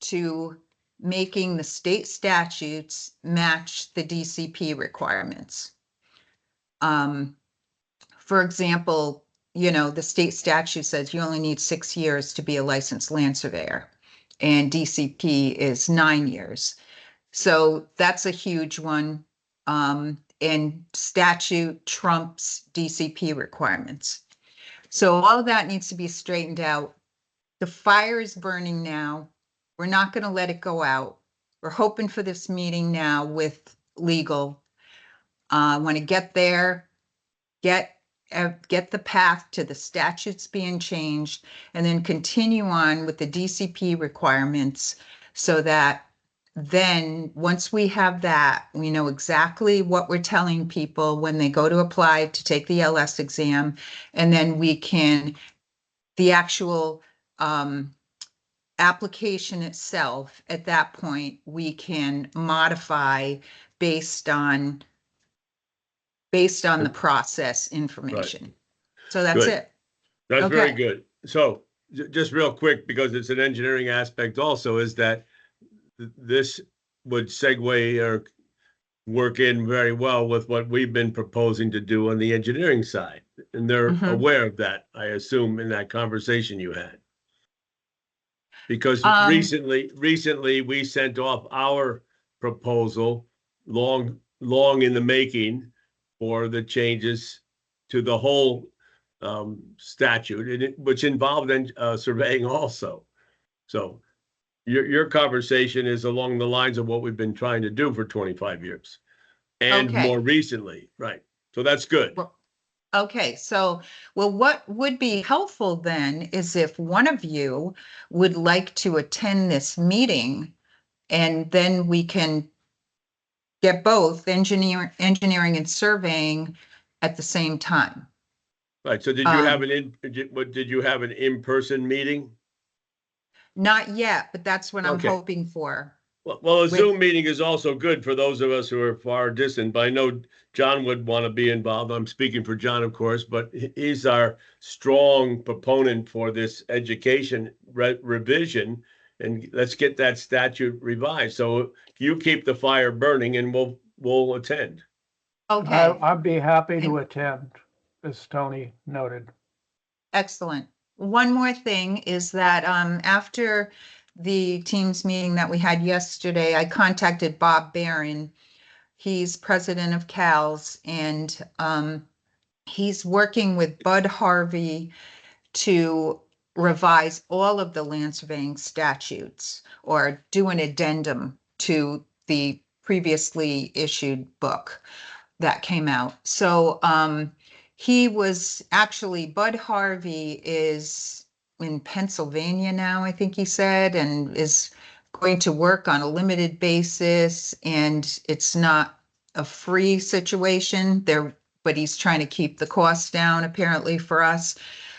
to making the state statutes match the DCP requirements. For example, the state statute says you only need 6 years to be a licensed land surveyor, and DCP is 9 years. So that's a huge one. And statute trumps DCP requirements. So all of that needs to be straightened out. The fire is burning now. We're not going to let it go out. We're hoping for this meeting now with legal. I want to get there, get get the path to the statutes being changed, and then continue on with the DCP requirements so that then once we have that, we know exactly what we're telling people when they go to apply to take the LS exam, and then we can, the actual application itself, at that point, we can modify based on the process information. So that's Good. it. That's very Okay. good. So just real quick, because it's an engineering aspect also, is that this would segue or work in very well with what we've been proposing to do on the engineering side. And they're Mhm. aware of that, I assume, in that conversation you had. Because recently we sent off our proposal, long in the making, for the changes to the whole statute, which involved surveying also. So your conversation is along the lines of what we've been trying to do for 25 years and Okay. more recently, right? So that's good. Okay, so, well, what would be helpful then is if one of you would like to attend this meeting, and then we can get both engineering and surveying at the same time. Right. So did you have did you have an in-person meeting? Not yet, but that's what I'm Okay. hoping for. Well, a With- Zoom meeting is also good for those of us who are far distant, but I know John would want to be involved. I'm speaking for John, of course, but he's our strong proponent for this education revision, and let's get that statute revised. So you keep the fire burning and we'll attend. Okay, I'd be happy to attend, as Tony noted. excellent. One more thing is that after the Teams meeting that we had yesterday, I contacted Bob Barron. He's president of CALS, and he's working with Bud Harvey to revise all of the land surveying statutes or do an addendum to the previously issued book that came out. So he was actually, Bud Harvey is in Pennsylvania now, I think he said, and is going to work on a limited basis, and it's not a free situation there, but he's trying to keep the costs down apparently for us.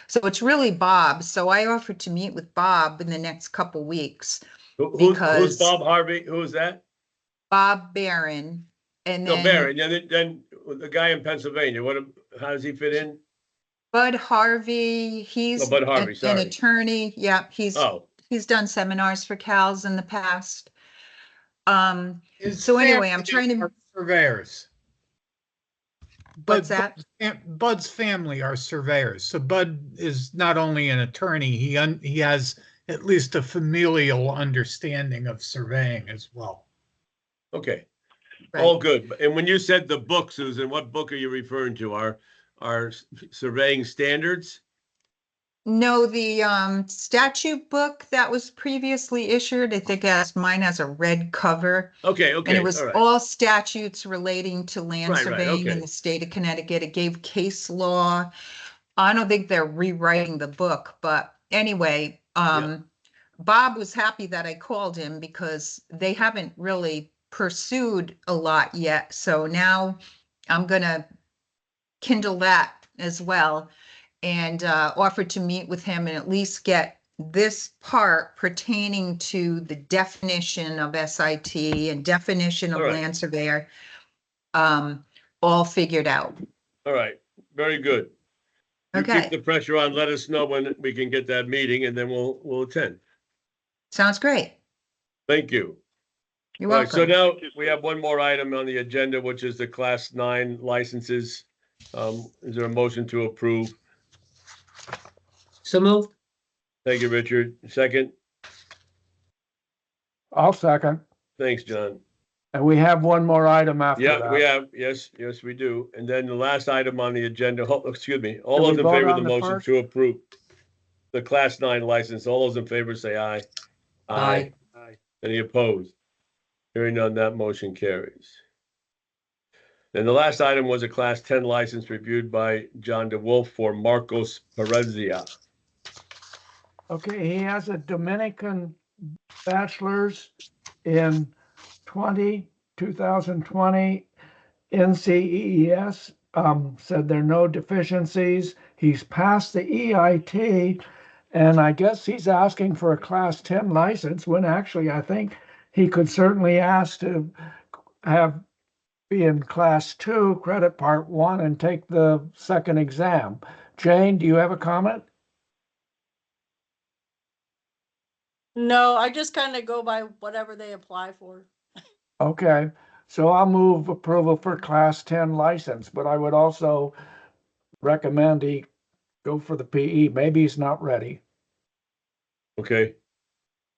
So it's really Bob. So I offered to meet with Bob in the next couple weeks. Who's Because- Bob Harvey? Who is that? Bob Barron, and No, then Barron. And then the guy in Pennsylvania. How does he fit in? Bud Harvey, he's Oh, Bud Harvey, an sorry. attorney. Yeah, Oh, he's done seminars for CALS in the past. His So anyway, I'm family trying to- are Surveyors. What's that? Bud's family are surveyors. So Bud is not only an attorney, he has at least a familial understanding of surveying as well. okay. Right. All good. And when you said the book, Susan, what book are you referring to? Our surveying standards? No, the statute book that was previously issued, I think mine has a red cover. Okay, And okay, it was all right. all statutes relating to land Right, surveying in okay. the state of Connecticut. It gave case law. I don't think they're rewriting the book, but anyway, Bob was happy that I called him because they haven't really pursued a lot yet. So now I'm gonna kindle that as well and offered to meet with him and at least get this part pertaining to the definition of SIT and definition of All right. land surveyor all figured out. All right, very good. You Okay. keep the pressure on, let us know when we can get that meeting and then we'll attend. Sounds great. Thank you. You're All right, so welcome. now we have one more item on the agenda, which is the Class 9 licenses. Is there a motion to approve? So moved. Thank you, Richard. Second? I'll second. Thanks, John. And we have one more item after Yeah, that. we have, yes, we do. And then the last item on the agenda, excuse me, all Did we those in vote favor of on the the motion first? to approve the Class 9 license, all those in favor say aye. Aye. Any opposed? Hearing none, that motion carries. And the last item was a Class 10 license reviewed by John DeWolf for Marcos Perezia. Okay, he has a Dominican bachelor's in 2020 NCEES. Said there are no deficiencies. He's passed the EIT, and I guess he's asking for a Class 10 license, when actually I think he could certainly ask to be in Class 2, credit Part 1, and take the second exam. Jane, do you have a comment? No, I just kind of go by whatever they apply for. Okay, so I'll move approval for Class 10 license, but I would also recommend he go for the PE. Maybe he's not ready. Okay. Is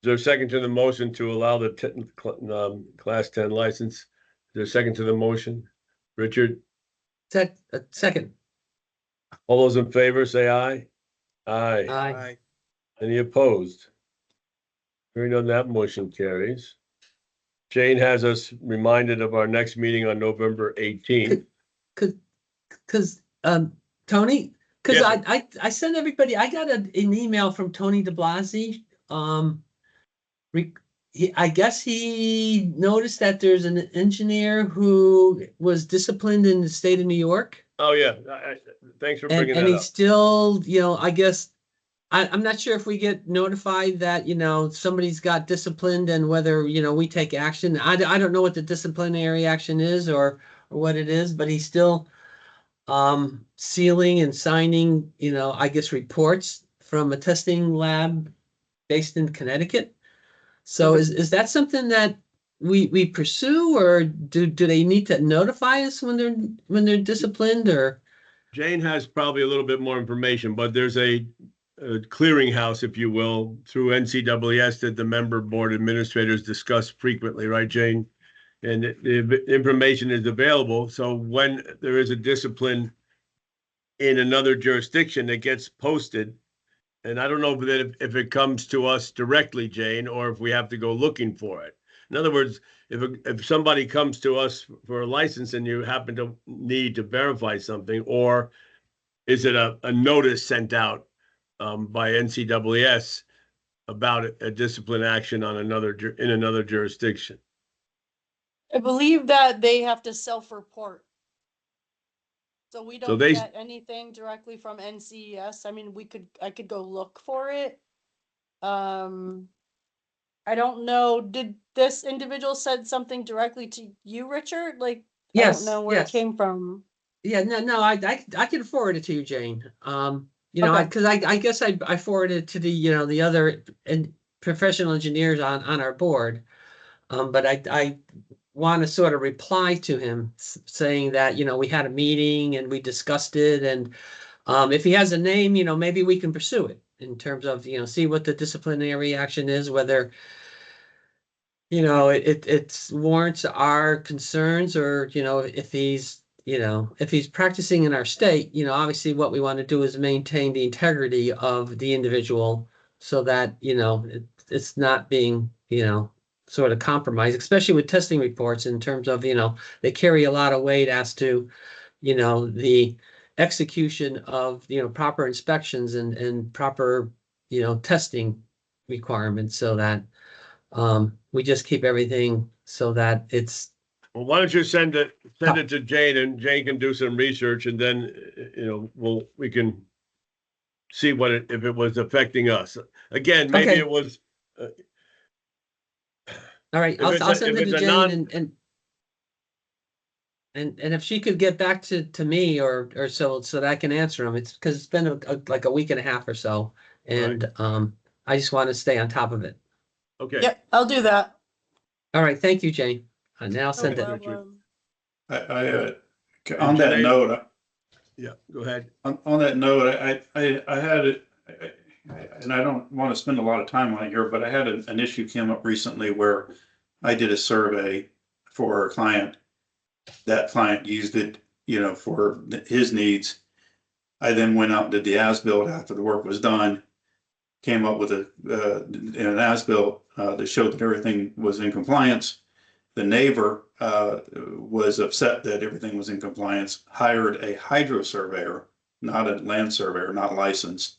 there a second to the motion to allow the Class 10 license? Is there a second to the motion? Richard, Second. all those in favor, say aye. Aye. Aye. Any opposed? Hearing none, that motion carries. Jane has us reminded of our next meeting on November 18th. Cause, Tony, cause Yes. I sent everybody, I got an email from Tony de Blasi. I guess he noticed that there's an engineer who was disciplined in the state of New York. Oh, yeah. Thanks for And, bringing and that he's up. still, I guess, I'm not sure if we get notified that, somebody's got disciplined and whether, we take action. I don't know what the disciplinary action is or what it is, but he's still sealing and signing, I guess, reports from a testing lab based in Connecticut. So is that something that we pursue, or do they need to notify us when they're disciplined, or? Jane has probably a little bit more information, but there's a clearinghouse, if you will, through NCWS that the member board administrators discuss frequently, right, Jane? And the information is available. So when there is a discipline in another jurisdiction that gets posted, and I don't know if it comes to us directly, Jane, or if we have to go looking for it. In other words, if somebody comes to us for a license and you happen to need to verify something, or is it a notice sent out by NCWS about a discipline action on in another jurisdiction? I believe that they have to self-report. So we don't get anything directly from NCES. I mean, I could go look for it. I don't know, did this individual said something directly to you, Richard? Like, I don't know where it came from. Yeah, no, I can forward it to you, Jane. Okay. Because I guess I forwarded it to the other professional engineers on our board. But I want to sort of reply to him saying that, we had a meeting and we discussed it, and if he has a name, maybe we can pursue it in terms of, see what the disciplinary action is, whether it warrants our concerns, or, if he's practicing in our state, obviously what we want to do is maintain the integrity of the individual so that, it's not being, sort of compromised, especially with testing reports in terms of, they carry a lot of weight as to, the execution of, proper inspections and proper, testing requirements, so that we just keep everything so that it's. Well, why don't you send it to Jane, and Jane can do some research, and then, we can see if it was affecting us. Again, maybe Okay. it was. All right, If I'll it's send it to Jane, and if she could get back to me or so that I can answer them. It's because it's been like a week and a half or so, and I just want to stay on top of it. Okay. Yep, I'll do that. All right, thank you, Jane. And now I'll send No it. problem. On that note, Yeah, go ahead. on that note, I had it, and I don't want to spend a lot of time on it here, but I had an issue came up recently where I did a survey for a client. That client used it, for his needs. I then went out and did the as-built after the work was done. Came up with an as-built that showed that everything was in compliance. The neighbor was upset that everything was in compliance, hired a hydro surveyor, not a land surveyor, not licensed,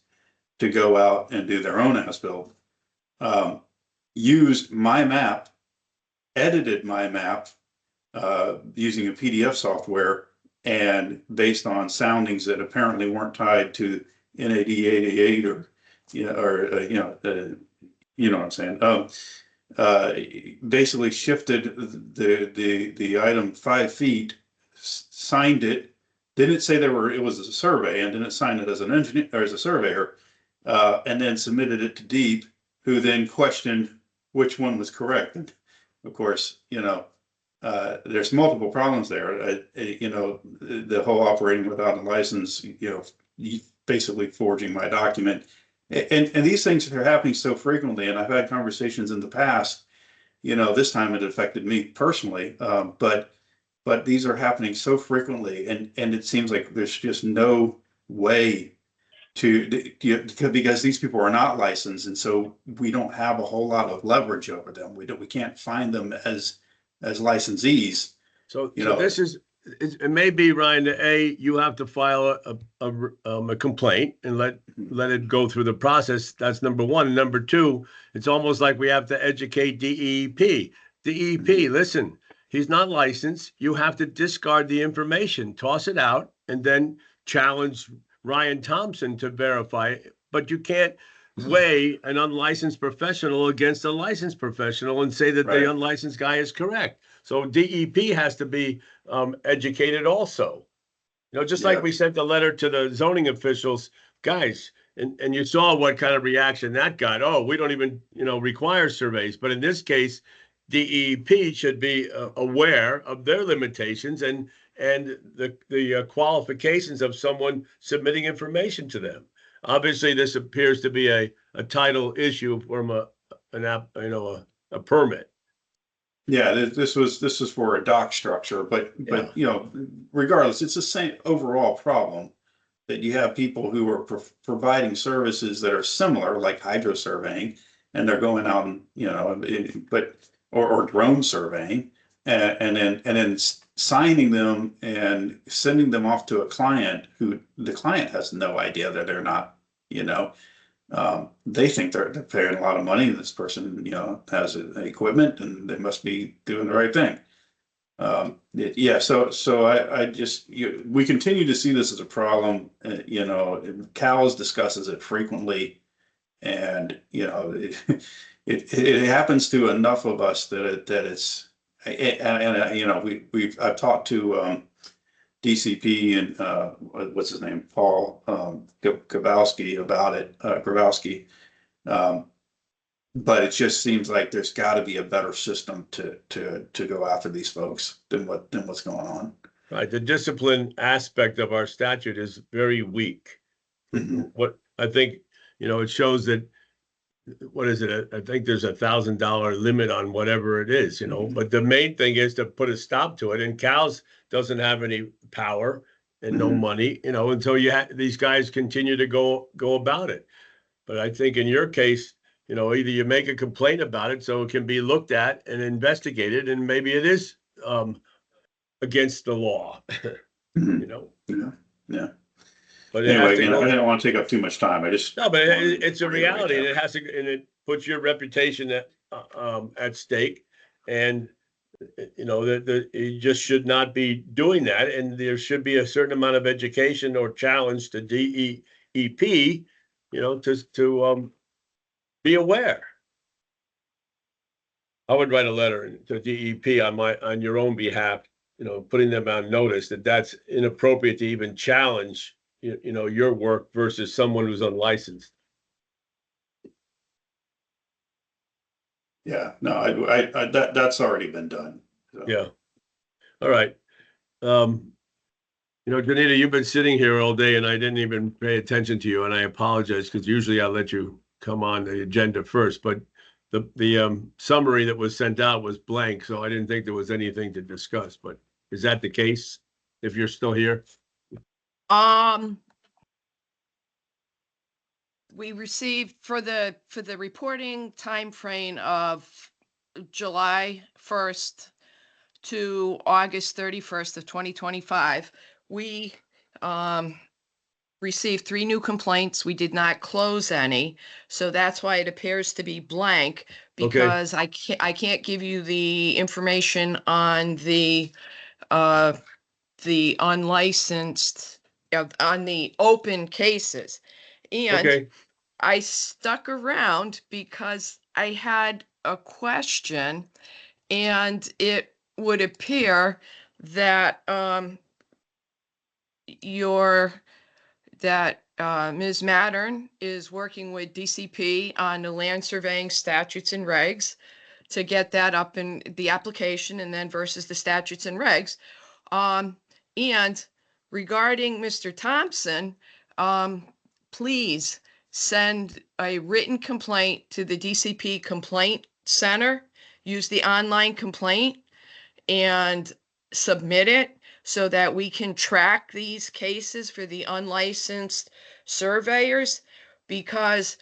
to go out and do their own as-built. Used my map, edited my map using a PDF software, and based on soundings that apparently weren't tied to NAD 88 or you know what I'm saying. Basically shifted the item 5 feet, signed it, didn't say it was a survey, and didn't sign it as an engineer or as a surveyor, and then submitted it to Deep, who then questioned which one was correct. And of course, there's multiple problems there. The whole operating without a license, basically forging my document. And these things are happening so frequently, and I've had conversations in the past, this time it affected me personally, but these are happening so frequently, and it seems like there's just no way because these people are not licensed, and so we don't have a whole lot of leverage over them. We can't find them as licensees. So this is, it may be, Ryan, that you have to file a complaint and let it go through the process. That's number one. Number two, it's almost like we have to educate DEP. DEP, listen, he's not licensed. You have to discard the information, toss it out, and then challenge Ryan Thompson to verify it. But you can't weigh an unlicensed professional against a licensed professional and say that the unlicensed guy is correct. So DEP has to be educated also. Just like we sent the letter to the zoning officials, guys, and you saw what kind of reaction that got. Oh, we don't even, require surveys. But in this case, DEP should be aware of their limitations and the qualifications of someone submitting information to them. Obviously, this appears to be a title issue from a permit. Yeah, this was for a dock structure, but regardless, it's the same overall problem that you have people who are providing services that are similar, like hydro surveying, and they're going out and or drone surveying, and then signing them and sending them off to a client who the client has no idea that they're not, they think they're paying a lot of money. This person, has equipment and they must be doing the right thing. So I just, we continue to see this as a problem. CALS discusses it frequently, and it happens to enough of us that it's, I've talked to DCP and what's his name, Paul Grabowski about it, Grabowski. But it just seems like there's got to be a better system to go after these folks than what's going on. Right, the discipline aspect of our statute is very weak. What I think, it shows that, what is it? I think there's $1,000 limit on whatever it is, but the main thing is to put a stop to it. And CALS doesn't have any power and no money, until these guys continue to go about it. But I think in your case, either you make a complaint about it so it can be looked at and investigated, and maybe it is against the law. Yeah. But anyway, again, I don't want to take up too much time. But it's a reality, and it puts your reputation at stake, and that you just should not be doing that, and there should be a certain amount of education or challenge to DEP, to be aware. I would write a letter to DEP on your own behalf, putting them on notice that that's inappropriate to even challenge your work versus someone who's unlicensed. Yeah, no, I that's already been done. So. Yeah. All right. Janita, you've been sitting here all day and I didn't even pay attention to you, and I apologize because usually I'll let you come on the agenda first, but the summary that was sent out was blank, so I didn't think there was anything to discuss. But is that the case if you're still here? We received for the reporting time frame of July 1st to August 31st of 2025, we received 3 new complaints. We did not close any. So that's why it appears to be blank, because I can't give you the information on the unlicensed, on the open cases. And Okay, I stuck around because I had a question, and it would appear that Ms. Mattern is working with DCP on the land surveying statutes and regs to get that up in the application and then versus the statutes and regs. And regarding Mr. Thompson, please send a written complaint to the DCP Complaint Center. Use the online complaint and submit it so that we can track these cases for the unlicensed surveyors. Because,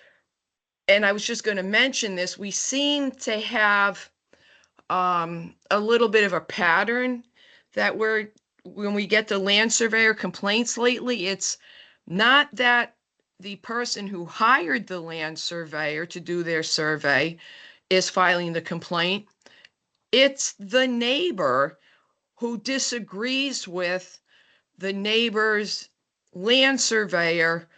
and I was just going to mention this, we seem to have a little bit of a pattern that when we get the land surveyor complaints lately, it's not that the person who hired the land surveyor to do their survey is filing the complaint. It's the neighbor who disagrees with the neighbor's land surveyor.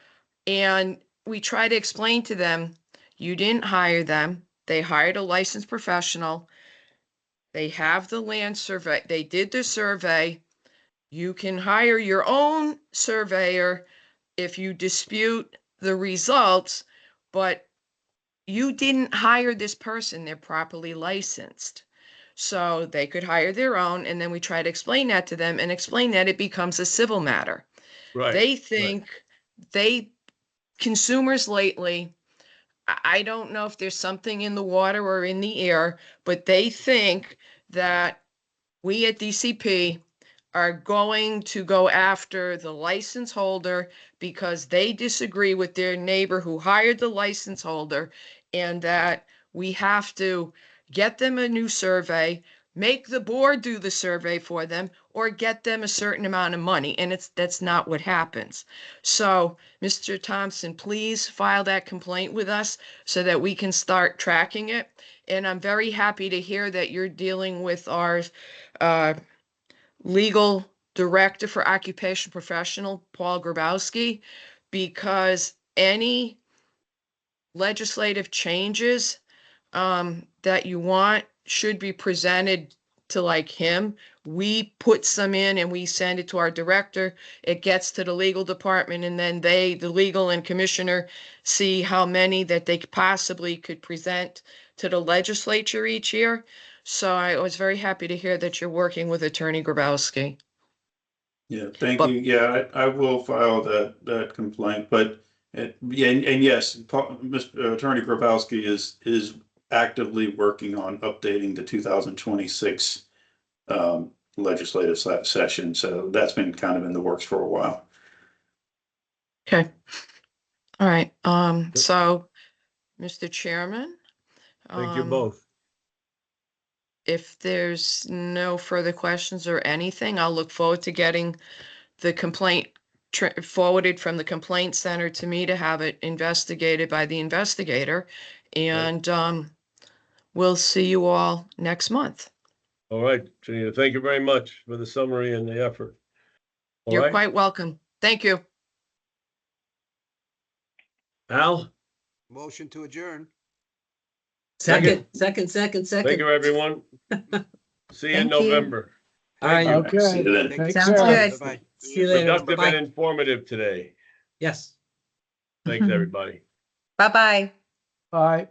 And we try to explain to them, you didn't hire them. They hired a licensed professional. They have the land survey. They did the survey. You can hire your own surveyor if you dispute the results, but you didn't hire this person. They're properly licensed. So they could hire their own, and then we try to explain that to them and explain that it becomes a civil matter. right. They think consumers lately, I don't know if there's something in the water or in the air, but they think that we at DCP are going to go after the license holder because they disagree with their neighbor who hired the license holder, and that we have to get them a new survey, make the board do the survey for them, or get them a certain amount of money. And that's not what happens. So, Mr. Thompson, please file that complaint with us so that we can start tracking it. And I'm very happy to hear that you're dealing with our legal director for occupation professional, Paul Grabowski, because any legislative changes that you want should be presented to like him. We put some in and we send it to our director. It gets to the legal department, and then the legal and commissioner, see how many that they possibly could present to the legislature each year. So I was very happy to hear that you're working with Attorney Grabowski. Yeah, thank But- you. Yeah, I will file that complaint, but yeah, and yes, Mr. Attorney Grabowski is actively working on updating the 2026 legislative session. So that's been kind of in the works for a while. Okay. All right. So, Mr. Chairman. Thank you both. If there's no further questions or anything, I'll look forward to getting the complaint forwarded from the complaint center to me to have it investigated by the investigator. And we'll see you all next month. All right, Janina, thank you very much for the summary and the effort. All You're right, quite welcome. Thank you. Al, Motion to adjourn. Second. thank you, everyone. See you in Thank you. November. All right. Thank you. Okay. See you then. Thank you. Sounds care. good. Bye-bye. See you later. Productive and Bye. informative today. Yes. Thanks, everybody. Bye-bye. Bye.